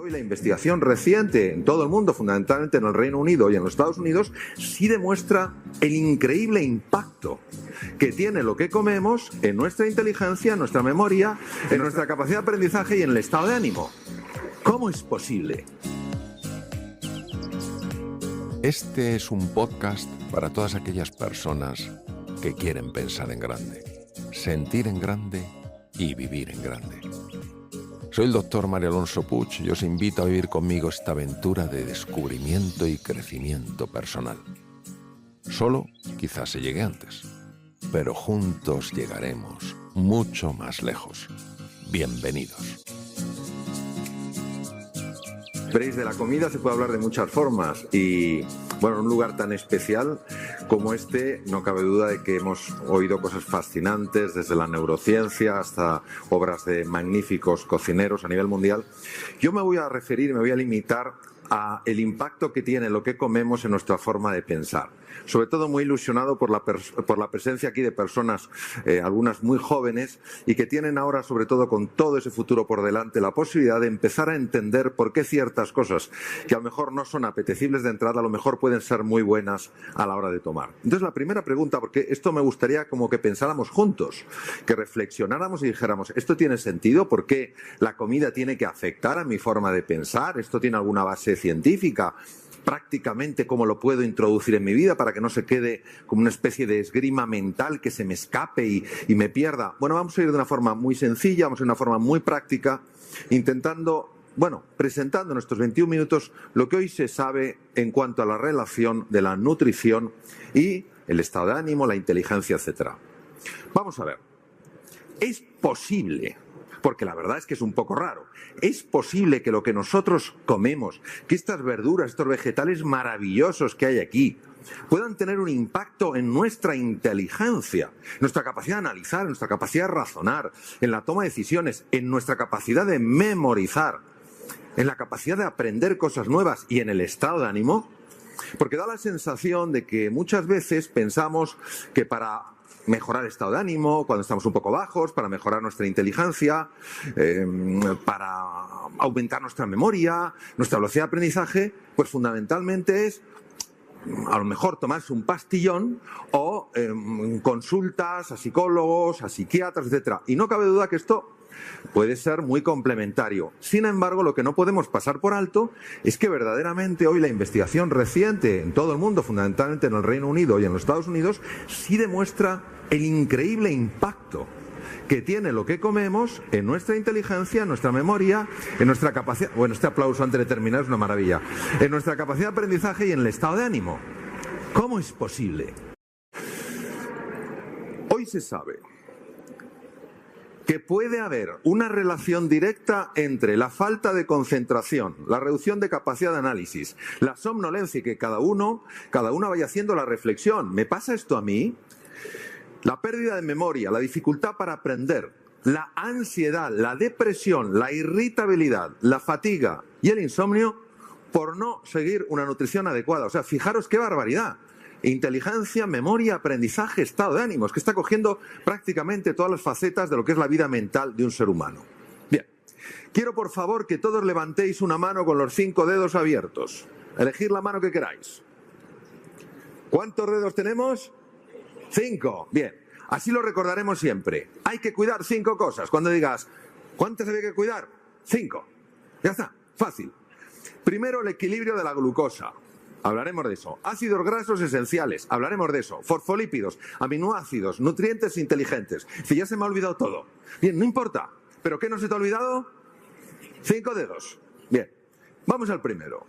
Hoy la investigación reciente en todo el mundo, fundamentalmente en el Reino Unido y en los Estados Unidos, sí demuestra el increíble impacto que tiene lo que comemos en nuestra inteligencia, en nuestra memoria, en nuestra capacidad de aprendizaje y en el estado de ánimo. ¿Cómo es posible? Este es un podcast para todas aquellas personas que quieren pensar en grande, sentir en grande y vivir en grande. Soy el doctor Mario Alonso Puig y os invito a vivir conmigo esta aventura de descubrimiento y crecimiento personal. Solo quizás se llegue antes, pero juntos llegaremos mucho más lejos. Bienvenidos. Veréis, de la comida se puede hablar de muchas formas y, bueno, en un lugar tan especial como este no cabe duda de que hemos oído cosas fascinantes desde la neurociencia hasta obras de magníficos cocineros a nivel mundial. Yo me voy a limitar a el impacto que tiene lo que comemos en nuestra forma de pensar. Sobre todo muy ilusionado por la presencia aquí de personas, algunas muy jóvenes, y que tienen ahora, sobre todo con todo ese futuro por delante, la posibilidad de empezar a entender por qué ciertas cosas que a lo mejor no son apetecibles de entrada, a lo mejor pueden ser muy buenas a la hora de tomar. Entonces, la primera pregunta, porque esto me gustaría como que pensáramos juntos, que reflexionáramos y dijéramos, ¿esto tiene sentido? ¿Por qué la comida tiene que afectar a mi forma de pensar? ¿Esto tiene alguna base científica? Prácticamente cómo lo puedo introducir en mi vida para que no se quede como una especie de esgrima mental que se me escape y me pierda. Bueno, vamos a ir de una forma muy sencilla, vamos a ir de una forma muy práctica, presentando en estos 21 minutos lo que hoy se sabe en cuanto a la relación de la nutrición y el estado de ánimo, la inteligencia, etcétera. Vamos a ver. Es posible, porque la verdad es que es un poco raro, es posible que lo que nosotros comemos, que estas verduras, estos vegetales maravillosos que hay aquí, puedan tener un impacto en nuestra inteligencia, en nuestra capacidad de analizar, en nuestra capacidad de razonar, en la toma de decisiones, en nuestra capacidad de memorizar, en la capacidad de aprender cosas nuevas y en el estado de ánimo. Porque da la sensación de que muchas veces pensamos que para mejorar el estado de ánimo, cuando estamos un poco bajos, para mejorar nuestra inteligencia, para aumentar nuestra memoria, nuestra velocidad de aprendizaje, pues fundamentalmente es a lo mejor tomarse un pastillón o consultas a psicólogos, a psiquiatras, etcétera. Y no cabe duda que esto puede ser muy complementario. Sin embargo, lo que no podemos pasar por alto es que verdaderamente hoy la investigación reciente en todo el mundo, fundamentalmente en el Reino Unido y en los Estados Unidos, sí demuestra el increíble impacto que tiene lo que comemos en nuestra inteligencia, en nuestra memoria, en nuestra capacidad... Bueno, este aplauso antes de terminar es una maravilla. En nuestra capacidad de aprendizaje y en el estado de ánimo. ¿Cómo es posible? Hoy se sabe que puede haber una relación directa entre la falta de concentración, la reducción de capacidad de análisis, la somnolencia y que cada uno vaya haciendo la reflexión. ¿Me pasa esto a mí? La pérdida de memoria, la dificultad para aprender, la ansiedad, la depresión, la irritabilidad, la fatiga y el insomnio por no seguir una nutrición adecuada. O sea, fijaros qué barbaridad. Inteligencia, memoria, aprendizaje, estado de ánimo. Es que está cogiendo prácticamente todas las facetas de lo que es la vida mental de un ser humano. Bien, quiero por favor que todos levantéis una mano con los 5 dedos abiertos. Elegid la mano que queráis. ¿Cuántos dedos tenemos? 5. Bien, así lo recordaremos siempre. Hay que cuidar 5 cosas. Cuando digas, ¿cuántas había que cuidar? 5. Ya está, fácil. Primero, el equilibrio de la glucosa. Hablaremos de eso. Ácidos grasos esenciales. Hablaremos de eso. Fosfolípidos, aminoácidos, nutrientes inteligentes. Si ya se me ha olvidado todo. Bien, no importa. ¿Pero qué no se te ha olvidado? 5 dedos. Bien, vamos al primero.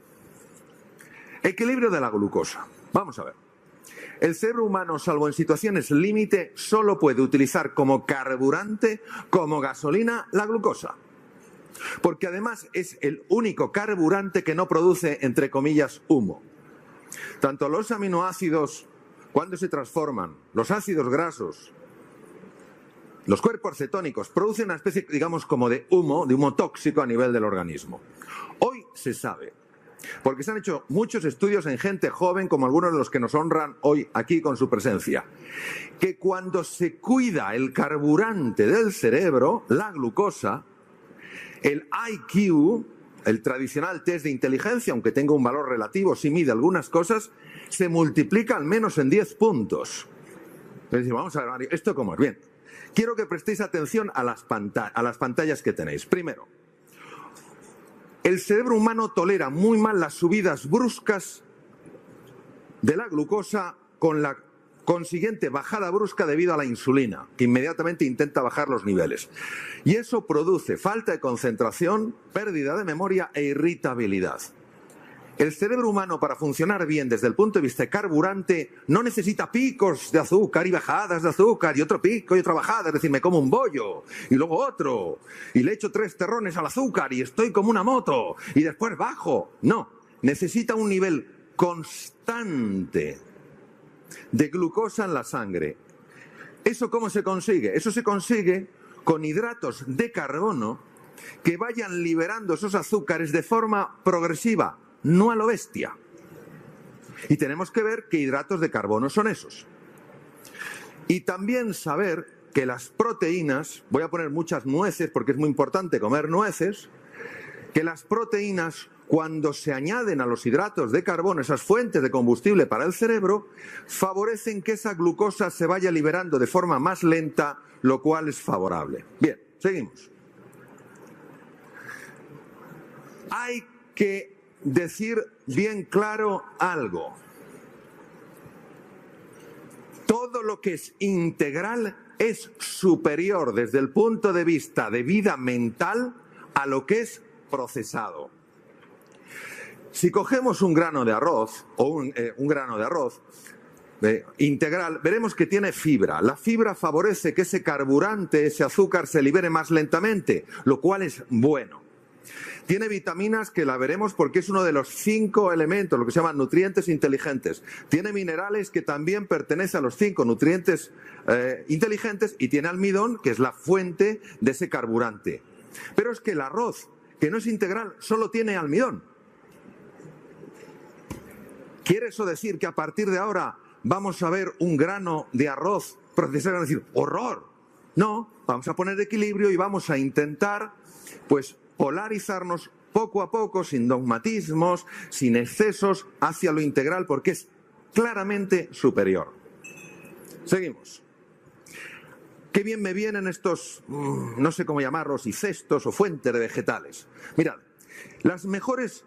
Equilibrio de la glucosa. Vamos a ver. El cerebro humano, salvo en situaciones límite, solo puede utilizar como carburante, como gasolina, la glucosa. Porque además es el único carburante que no produce, entre comillas, humo. Tanto los aminoácidos, cuando se transforman, los ácidos grasos, los cuerpos cetónicos, producen una especie, digamos, como de humo tóxico a nivel del organismo. Hoy se sabe, porque se han hecho muchos estudios en gente joven, como algunos de los que nos honran hoy aquí con su presencia, que cuando se cuida el carburante del cerebro, la glucosa, el IQ el tradicional test de inteligencia, aunque tenga un valor relativo, sí mide algunas cosas, se multiplica al menos en 10 puntos. Es decir, vamos a ver, Mario, ¿esto cómo es? Bien, quiero que prestéis atención a las pantallas que tenéis. Primero, el cerebro humano tolera muy mal las subidas bruscas de la glucosa con la consiguiente bajada brusca debido a la insulina, que inmediatamente intenta bajar los niveles. Y eso produce falta de concentración, pérdida de memoria e irritabilidad. El cerebro humano, para funcionar bien desde el punto de vista de carburante, no necesita picos de azúcar y bajadas de azúcar y otro pico y otra bajada. Es decir, me como un bollo y luego otro y le echo 3 terrones al azúcar y estoy como una moto y después bajo. No, necesita un nivel constante de glucosa en la sangre. ¿Eso cómo se consigue? Eso se consigue con hidratos de carbono que vayan liberando esos azúcares de forma progresiva, no a lo bestia. Y tenemos que ver qué hidratos de carbono son esos. Y también saber que las proteínas, voy a poner muchas nueces porque es muy importante comer nueces, que las proteínas, cuando se añaden a los hidratos de carbono, esas fuentes de combustible para el cerebro, favorecen que esa glucosa se vaya liberando de forma más lenta, lo cual es favorable. Bien, seguimos. Hay que decir bien claro algo. Todo lo que es integral es superior desde el punto de vista de vida mental a lo que es procesado. Si cogemos un grano de arroz o un grano de arroz integral, veremos que tiene fibra. La fibra favorece que ese carburante, ese azúcar, se libere más lentamente, lo cual es bueno. Tiene vitaminas, que la veremos porque es uno de los 5 elementos, lo que se llaman nutrientes inteligentes. Tiene minerales, que también pertenece a los 5 nutrientes inteligentes, y tiene almidón, que es la fuente de ese carburante. Pero es que el arroz, que no es integral, solo tiene almidón. ¿Quiere eso decir que a partir de ahora vamos a ver un grano de arroz procesado y decir, ¡horror! No, vamos a poner equilibrio y vamos a intentar, pues, polarizarnos poco a poco, sin dogmatismos, sin excesos, hacia lo integral, porque es claramente superior. Seguimos. Qué bien me vienen estos, no sé cómo llamarlos, y cestos o fuentes de vegetales. Mirad, las mejores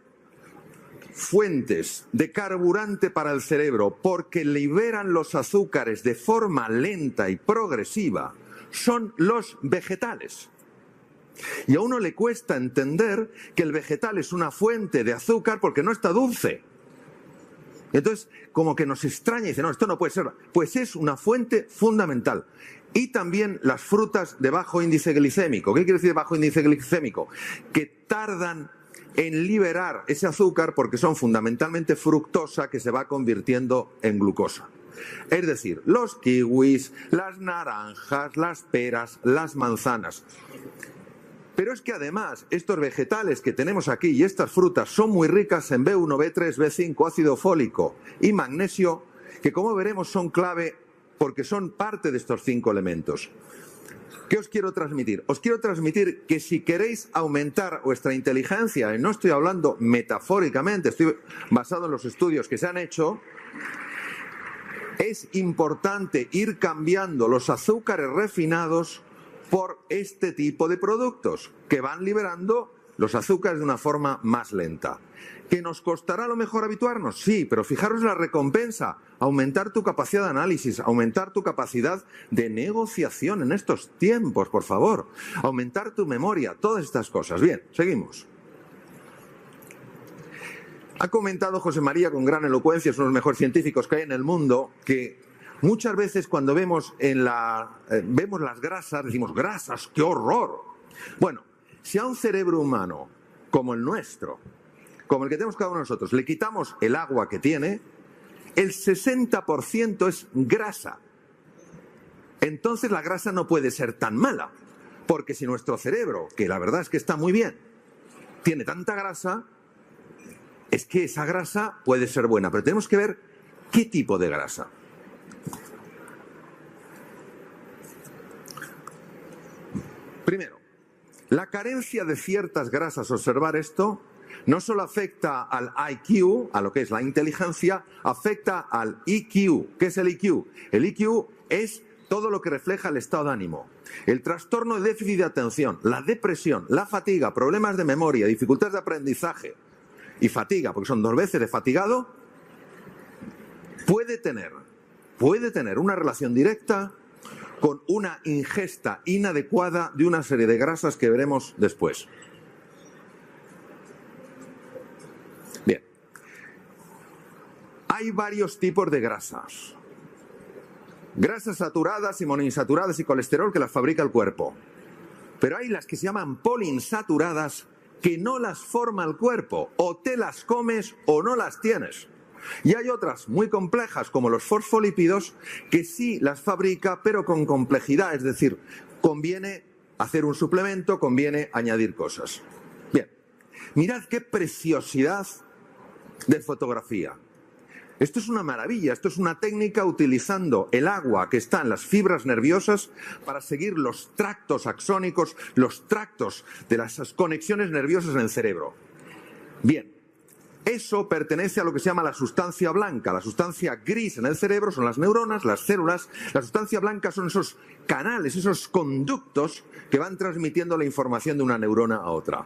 fuentes de carburante para el cerebro, porque liberan los azúcares de forma lenta y progresiva, son los vegetales. Y a uno le cuesta entender que el vegetal es una fuente de azúcar porque no está dulce. Entonces, como que nos extraña y dice, no, esto no puede ser. Pues es una fuente fundamental. Y también las frutas de bajo índice glicémico. ¿Qué quiere decir bajo índice glicémico? Que tardan en liberar ese azúcar porque son fundamentalmente fructosa, que se va convirtiendo en glucosa. Es decir, los kiwis, las naranjas, las peras, las manzanas. Pero es que además estos vegetales que tenemos aquí y estas frutas son muy ricas en B1, B3, B5, ácido fólico y magnesio, que como veremos son clave porque son parte de estos 5 elementos. ¿Qué os quiero transmitir? Os quiero transmitir que si queréis aumentar vuestra inteligencia, y no estoy hablando metafóricamente, estoy basado en los estudios que se han hecho, es importante ir cambiando los azúcares refinados por este tipo de productos que van liberando los azúcares de una forma más lenta. ¿Que nos costará a lo mejor habituarnos? Sí, pero fijaros la recompensa, aumentar tu capacidad de análisis, aumentar tu capacidad de negociación en estos tiempos, por favor, aumentar tu memoria, todas estas cosas. Bien, seguimos. Ha comentado José María con gran elocuencia, es uno de los mejores científicos que hay en el mundo, que muchas veces cuando vemos las grasas, decimos, grasas, ¡qué horror! Bueno, si a un cerebro humano como el nuestro, como el que tenemos cada uno de nosotros, le quitamos el agua que tiene, el 60% es grasa. Entonces la grasa no puede ser tan mala, porque si nuestro cerebro, que la verdad es que está muy bien, tiene tanta grasa, es que esa grasa puede ser buena, pero tenemos que ver qué tipo de grasa. Primero, La carencia de ciertas grasas, observar esto, no solo afecta al IQ, a lo que es la inteligencia, afecta al EQ. ¿Qué es el EQ? El EQ es todo lo que refleja el estado de ánimo. El trastorno de déficit de atención, la depresión, la fatiga, problemas de memoria, dificultades de aprendizaje y fatiga, porque son 2 veces de fatigado, puede tener una relación directa con una ingesta inadecuada de una serie de grasas que veremos después. Bien. Hay varios tipos de grasas. Grasas saturadas y monoinsaturadas y colesterol que las fabrica el cuerpo. Pero hay las que se llaman poliinsaturadas que no las forma el cuerpo. O te las comes o no las tienes. Y hay otras muy complejas como los fosfolípidos que sí las fabrica pero con complejidad. Es decir, conviene hacer un suplemento, conviene añadir cosas. Bien, mirad qué preciosidad de fotografía. Esto es una maravilla, esto es una técnica utilizando el agua que está en las fibras nerviosas para seguir los tractos axónicos, los tractos de las conexiones nerviosas en el cerebro. Bien, eso pertenece a lo que se llama la sustancia blanca. La sustancia gris en el cerebro son las neuronas, las células. La sustancia blanca son esos canales, esos conductos que van transmitiendo la información de una neurona a otra.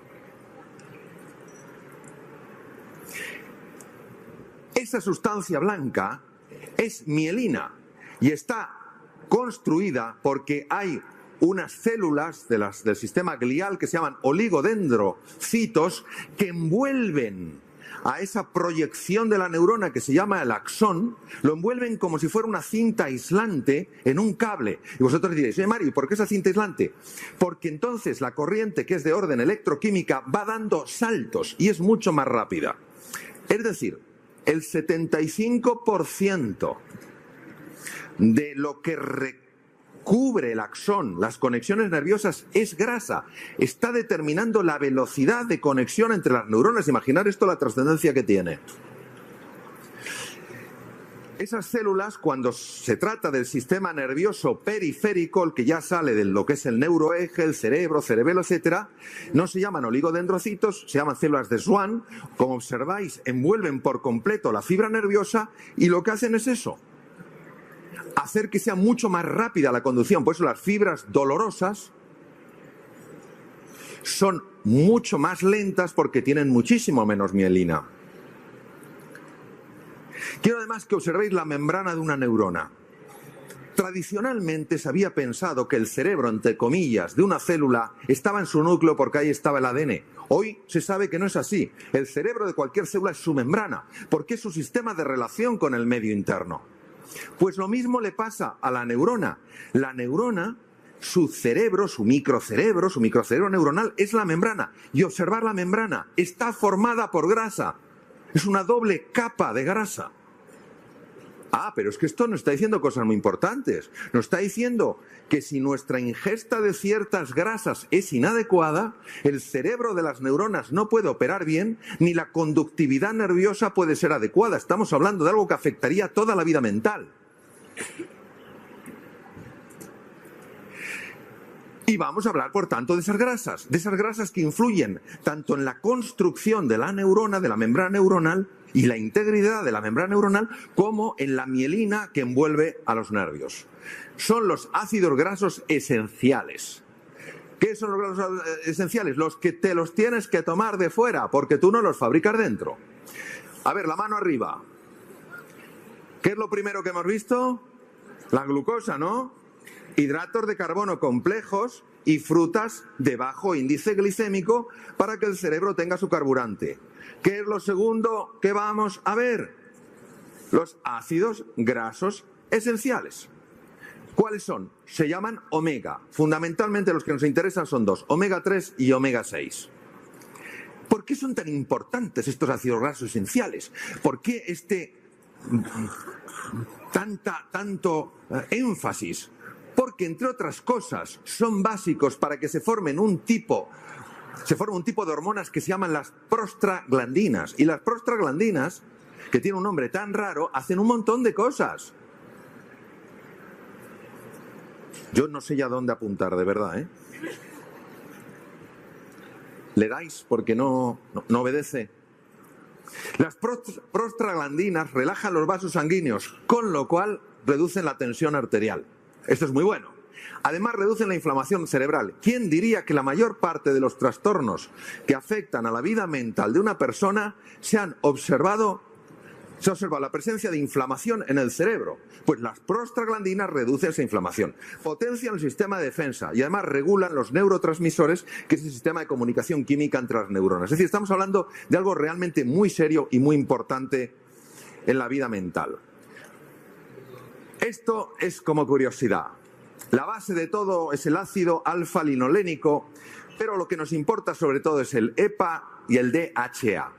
Esa sustancia blanca es mielina y está construida porque hay unas células del sistema glial que se llaman oligodendrocitos que envuelven a esa proyección de la neurona que se llama el axón, lo envuelven como si fuera una cinta aislante en un cable. Y vosotros diréis, Mario, ¿y por qué esa cinta aislante? Porque entonces la corriente, que es de orden electroquímica, va dando saltos y es mucho más rápida. Es decir, el 75% de lo que recubre el axón, las conexiones nerviosas, es grasa. Está determinando la velocidad de conexión entre las neuronas. Imaginar esto, la trascendencia que tiene. Esas células, cuando se trata del sistema nervioso periférico, el que ya sale de lo que es el neuroeje, el cerebro, cerebelo, etcétera, no se llaman oligodendrocitos, se llaman células de Schwann. Como observáis, envuelven por completo la fibra nerviosa y lo que hacen es eso, hacer que sea mucho más rápida la conducción. Por eso las fibras dolorosas son mucho más lentas porque tienen muchísimo menos mielina. Quiero además que observéis la membrana de una neurona. Tradicionalmente se había pensado que el cerebro, entre comillas, de una célula estaba en su núcleo porque ahí estaba el ADN. Hoy se sabe que no es así. El cerebro de cualquier célula es su membrana, porque es su sistema de relación con el medio interno. Pues lo mismo le pasa a la neurona. La neurona, su cerebro, su microcerebro neuronal es la membrana. Y observar la membrana, está formada por grasa. Es una doble capa de grasa. Pero es que esto nos está diciendo cosas muy importantes. Nos está diciendo que si nuestra ingesta de ciertas grasas es inadecuada, el cerebro de las neuronas no puede operar bien, ni la conductividad nerviosa puede ser adecuada. Estamos hablando de algo que afectaría toda la vida mental. Y vamos a hablar, por tanto, de esas grasas que influyen tanto en la construcción de la neurona, de la membrana neuronal, y la integridad de la membrana neuronal, como en la mielina que envuelve a los nervios. Son los ácidos grasos esenciales. ¿Qué son los grasos esenciales? Los que te los tienes que tomar de fuera, porque tú no los fabricas dentro. A ver, la mano arriba. ¿Qué es lo primero que hemos visto? La glucosa, ¿no? Hidratos de carbono complejos y frutas de bajo índice glicémico para que el cerebro tenga su carburante. ¿Qué es lo segundo que vamos a ver? Los ácidos grasos esenciales. ¿Cuáles son? Se llaman omega. Fundamentalmente los que nos interesan son 2, omega 3 y omega 6. ¿Por qué son tan importantes estos ácidos grasos esenciales? ¿Por qué tanto énfasis? Porque, entre otras cosas, son básicos para que se forme un tipo de hormonas que se llaman las prostaglandinas. Y las prostaglandinas, que tienen un nombre tan raro, hacen un montón de cosas. Yo no sé ya dónde apuntar, de verdad, ¿Le dais porque no obedece? Las prostaglandinas relajan los vasos sanguíneos, con lo cual reducen la tensión arterial. Esto es muy bueno. Además, reducen la inflamación cerebral. ¿Quién diría que la mayor parte de los trastornos que afectan a la vida mental de una persona se ha observado la presencia de inflamación en el cerebro? Pues las prostaglandinas reducen esa inflamación, potencian el sistema de defensa y además regulan los neurotransmisores, que es el sistema de comunicación química entre las neuronas. Es decir, estamos hablando de algo realmente muy serio y muy importante en la vida mental. Esto es como curiosidad. La base de todo es el ácido alfa-linolénico, pero lo que nos importa sobre todo es el EPA y el DHA.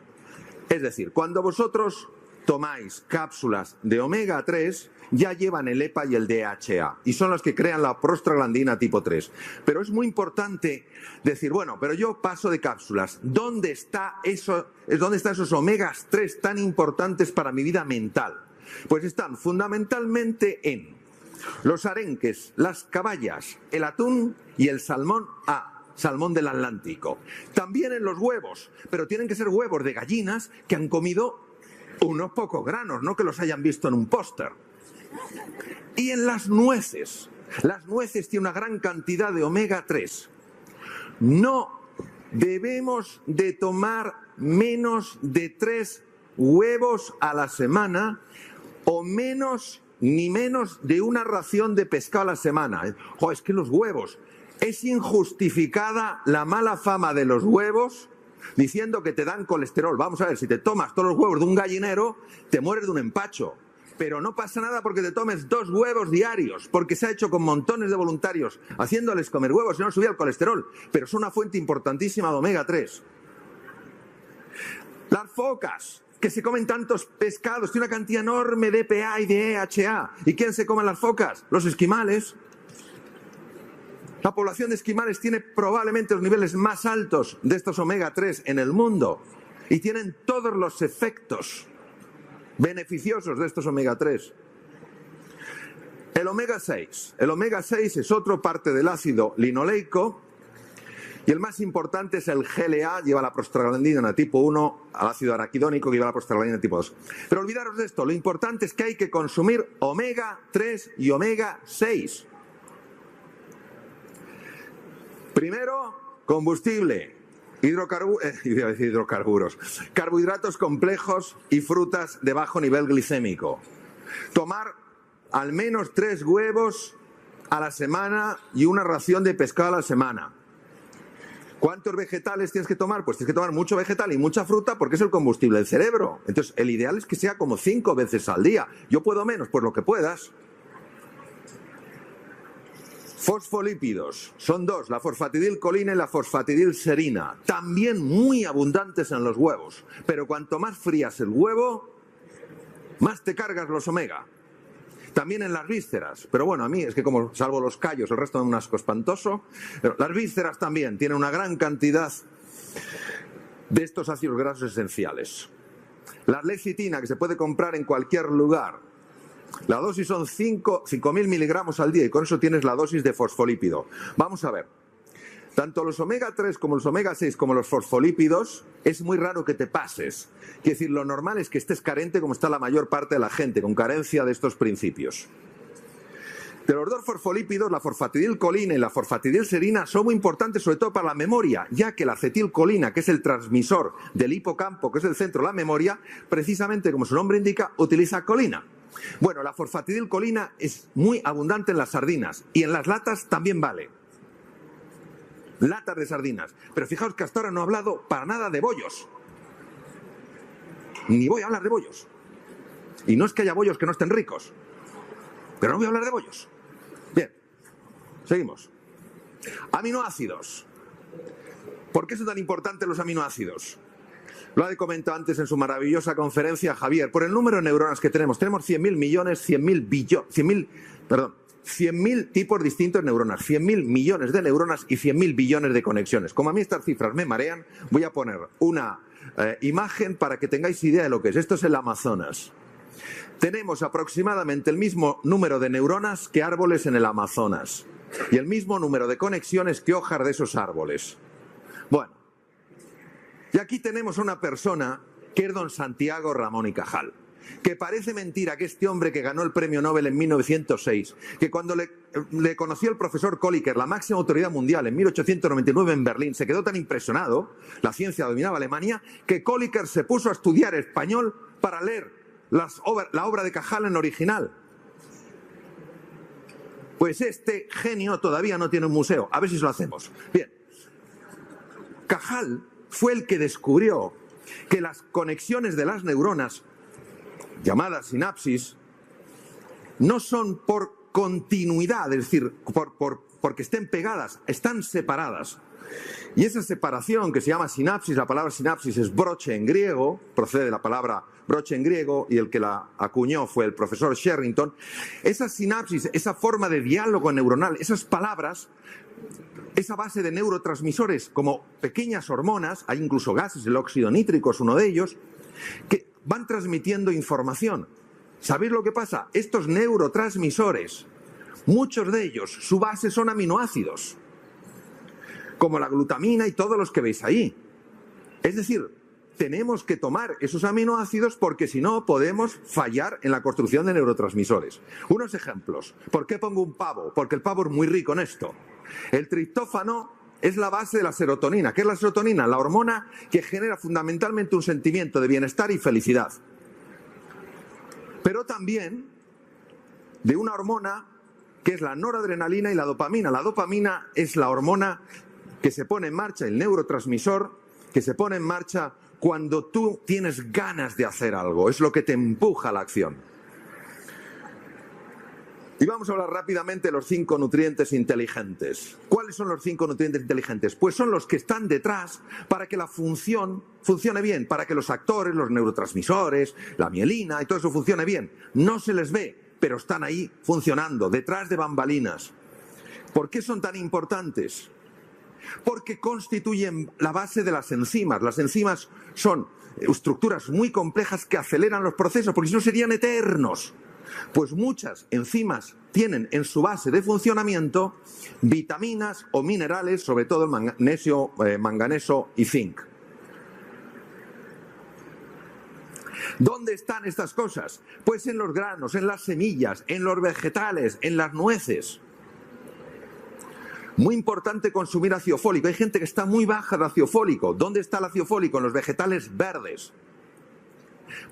Es decir, cuando vosotros tomáis cápsulas de omega 3, ya llevan el EPA y el DHA, y son las que crean la prostaglandina tipo 3. Pero es muy importante decir, bueno, pero yo paso de cápsulas. ¿Dónde están esos omegas 3 tan importantes para mi vida mental? Pues están fundamentalmente en los arenques, las caballas, el atún y el salmón salmón del Atlántico. También en los huevos, pero tienen que ser huevos de gallinas que han comido unos pocos granos, no que los hayan visto en un póster. Y en las nueces. Las nueces tienen una gran cantidad de omega 3. No debemos de tomar menos de 3 huevos a la semana o ni menos de una ración de pescado a la semana. Es que los huevos, es injustificada la mala fama de los huevos diciendo que te dan colesterol. Vamos a ver, si te tomas todos los huevos de un gallinero, te mueres de un empacho. Pero no pasa nada porque te tomes 2 huevos diarios, porque se ha hecho con montones de voluntarios haciéndoles comer huevos y no subía el colesterol. Pero es una fuente importantísima de omega 3. Las focas, que se comen tantos pescados, tiene una cantidad enorme de EPA y de DHA. ¿Y quién se come las focas? Los esquimales. La población de esquimales tiene probablemente los niveles más altos de estos omega 3 en el mundo y tienen todos los efectos beneficiosos de estos omega 3. El omega 6. El omega 6 es otra parte del ácido linoleico. Y el más importante es el GLA, lleva la prostaglandina tipo 1, al ácido araquidónico que lleva la prostaglandina tipo 2. Pero olvidaros de esto, lo importante es que hay que consumir omega 3 y omega 6. Primero, combustible, hidrocarburos, carbohidratos complejos y frutas de bajo nivel glicémico. Tomar al menos 3 huevos a la semana y una ración de pescado a la semana. ¿Cuántos vegetales tienes que tomar? Pues tienes que tomar mucho vegetal y mucha fruta porque es el combustible del cerebro. Entonces, el ideal es que sea como 5 veces al día. ¿Yo puedo menos? Pues lo que puedas. Fosfolípidos. Son 2, la fosfatidilcolina y la fosfatidilserina. También muy abundantes en los huevos. Pero cuanto más frías el huevo, más te cargas los omega. También en las vísceras, pero bueno, a mí es que como salvo los callos, el resto me da un asco espantoso. Pero las vísceras también tienen una gran cantidad de estos ácidos grasos esenciales. La lecitina, que se puede comprar en cualquier lugar. La dosis son 5.000 miligramos al día y con eso tienes la dosis de fosfolípido. Vamos a ver. Tanto los omega 3 como los omega 6 como los fosfolípidos es muy raro que te pases. Quiere decir, lo normal es que estés carente como está la mayor parte de la gente, con carencia de estos principios. De los 2 fosfolípidos, la fosfatidilcolina y la fosfatidilserina son muy importantes sobre todo para la memoria, ya que la acetilcolina, que es el transmisor del hipocampo, que es el centro de la memoria, precisamente como su nombre indica, utiliza colina. Bueno, la fosfatidilcolina es muy abundante en las sardinas y en las latas también vale. Latas de sardinas. Pero fijaos que hasta ahora no he hablado para nada de bollos. Ni voy a hablar de bollos. Y no es que haya bollos que no estén ricos. Pero no voy a hablar de bollos. Bien. Seguimos. Aminoácidos. ¿Por qué son tan importantes los aminoácidos? Lo ha comentado antes en su maravillosa conferencia Javier. Por el número de neuronas que tenemos. Tenemos 100.000 millones, 100.000 tipos distintos de neuronas, 100.000 millones de neuronas y 100.000 billones de conexiones. Como a mí estas cifras me marean, voy a poner una imagen para que tengáis idea de lo que es. Esto es el Amazonas. Tenemos aproximadamente el mismo número de neuronas que árboles en el Amazonas y el mismo número de conexiones que hojas de esos árboles. Bueno, Y aquí tenemos a una persona que es don Santiago Ramón y Cajal, que parece mentira que este hombre que ganó el premio Nobel en 1906, que cuando le conoció el profesor Kolliker, la máxima autoridad mundial, en 1899 en Berlín, se quedó tan impresionado, la ciencia dominaba Alemania, que Kolliker se puso a estudiar español para leer la obra de Cajal en original. Pues este genio todavía no tiene un museo. A ver si se lo hacemos. Bien. Cajal fue el que descubrió que las conexiones de las neuronas, llamadas sinapsis, no son por continuidad, es decir, porque estén pegadas, están separadas. Y esa separación que se llama sinapsis, la palabra sinapsis es broche en griego, procede de la palabra broche en griego y el que la acuñó fue el profesor Sherrington. Esa sinapsis, esa forma de diálogo neuronal, esas palabras, esa base de neurotransmisores como pequeñas hormonas, hay incluso gases, el óxido nítrico es uno de ellos, que van transmitiendo información. ¿Sabéis lo que pasa? Estos neurotransmisores, muchos de ellos, su base son aminoácidos, como la glutamina y todos los que veis ahí. Es decir, tenemos que tomar esos aminoácidos porque si no podemos fallar en la construcción de neurotransmisores. Unos ejemplos. ¿Por qué pongo un pavo? Porque el pavo es muy rico en esto. El triptófano es la base de la serotonina. ¿Qué es la serotonina? La hormona que genera fundamentalmente un sentimiento de bienestar y felicidad. Pero también de una hormona que es la noradrenalina y la dopamina. La dopamina es la hormona que se pone en marcha, el neurotransmisor que se pone en marcha cuando tú tienes ganas de hacer algo. Es lo que te empuja a la acción. Y vamos a hablar rápidamente de los 5 nutrientes inteligentes. ¿Cuáles son los 5 nutrientes inteligentes? Pues son los que están detrás para que la función funcione bien, para que los actores, los neurotransmisores, la mielina y todo eso funcione bien. No se les ve, pero están ahí funcionando, detrás de bambalinas. ¿Por qué son tan importantes? Porque constituyen la base de las enzimas. Las enzimas son estructuras muy complejas que aceleran los procesos, porque si no serían eternos. Pues muchas enzimas tienen en su base de funcionamiento vitaminas o minerales, sobre todo el magnesio, manganeso y zinc. ¿Dónde están estas cosas? Pues en los granos, en las semillas, en los vegetales, en las nueces. Muy importante consumir ácido fólico. Hay gente que está muy baja de ácido fólico. ¿Dónde está el ácido fólico? En los vegetales verdes.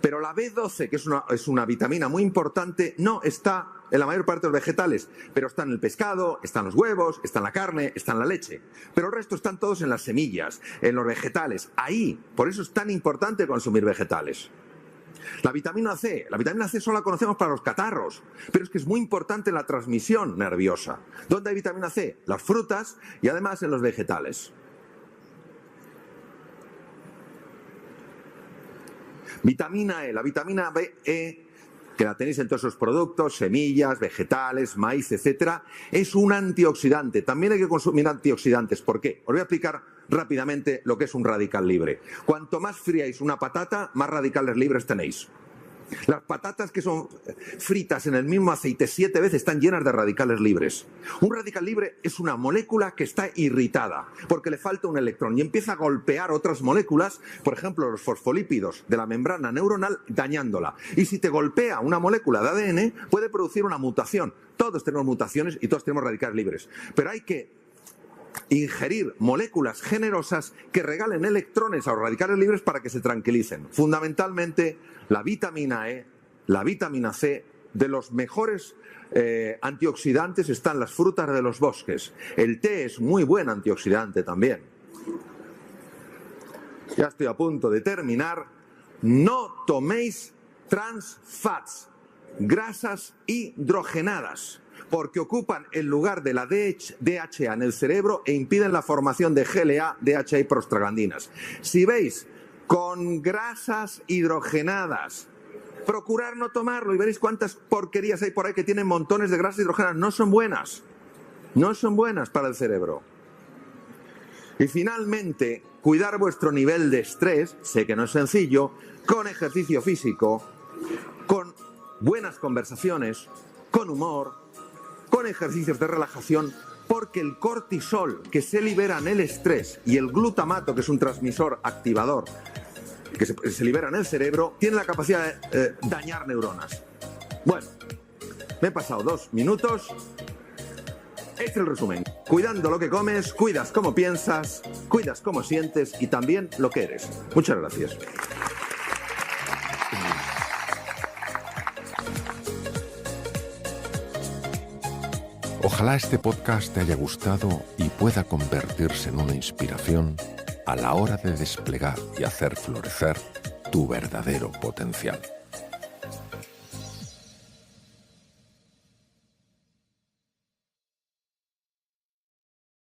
Pero la B12, que es una vitamina muy importante, no está en la mayor parte de los vegetales, pero está en el pescado, está en los huevos, está en la carne, está en la leche. Pero el resto están todos en las semillas, en los vegetales. Ahí, por eso es tan importante consumir vegetales. La vitamina C solo la conocemos para los catarros, pero es que es muy importante en la transmisión nerviosa. ¿Dónde hay vitamina C? Las frutas y además en los vegetales. Vitamina E, la vitamina BE, que la tenéis en todos esos productos, semillas, vegetales, maíz, etcétera, es un antioxidante. También hay que consumir antioxidantes. ¿Por qué? Os voy a explicar rápidamente lo que es un radical libre. Cuanto más fríais una patata, más radicales libres tenéis. Las patatas que son fritas en el mismo aceite 7 veces están llenas de radicales libres. Un radical libre es una molécula que está irritada porque le falta un electrón y empieza a golpear otras moléculas, por ejemplo los fosfolípidos de la membrana neuronal, dañándola. Y si te golpea una molécula de ADN, puede producir una mutación. Todos tenemos mutaciones y todos tenemos radicales libres. Pero hay que ingerir moléculas generosas que regalen electrones a los radicales libres para que se tranquilicen. Fundamentalmente la vitamina E, la vitamina C, de los mejores antioxidantes están las frutas de los bosques. El té es muy buen antioxidante también. Ya estoy a punto de terminar. No toméis trans fats, grasas hidrogenadas, porque ocupan el lugar de la DHA en el cerebro e impiden la formación de GLA, DHA y prostaglandinas. Si veis con grasas hidrogenadas, procurar no tomarlo y veréis cuántas porquerías hay por ahí que tienen montones de grasas hidrogenadas. No son buenas. No son buenas para el cerebro. Y finalmente, cuidar vuestro nivel de estrés, sé que no es sencillo, con ejercicio físico, con buenas conversaciones, con humor, con ejercicios de relajación, porque el cortisol que se libera en el estrés y el glutamato, que es un transmisor activador que se libera en el cerebro, tiene la capacidad de dañar neuronas. Bueno, me he pasado 2 minutos. Este es el resumen. Cuidando lo que comes, cuidas cómo piensas, cuidas cómo sientes y también lo que eres. Muchas gracias. Ojalá este podcast te haya gustado y pueda convertirse en una inspiración a la hora de desplegar y hacer florecer tu verdadero potencial.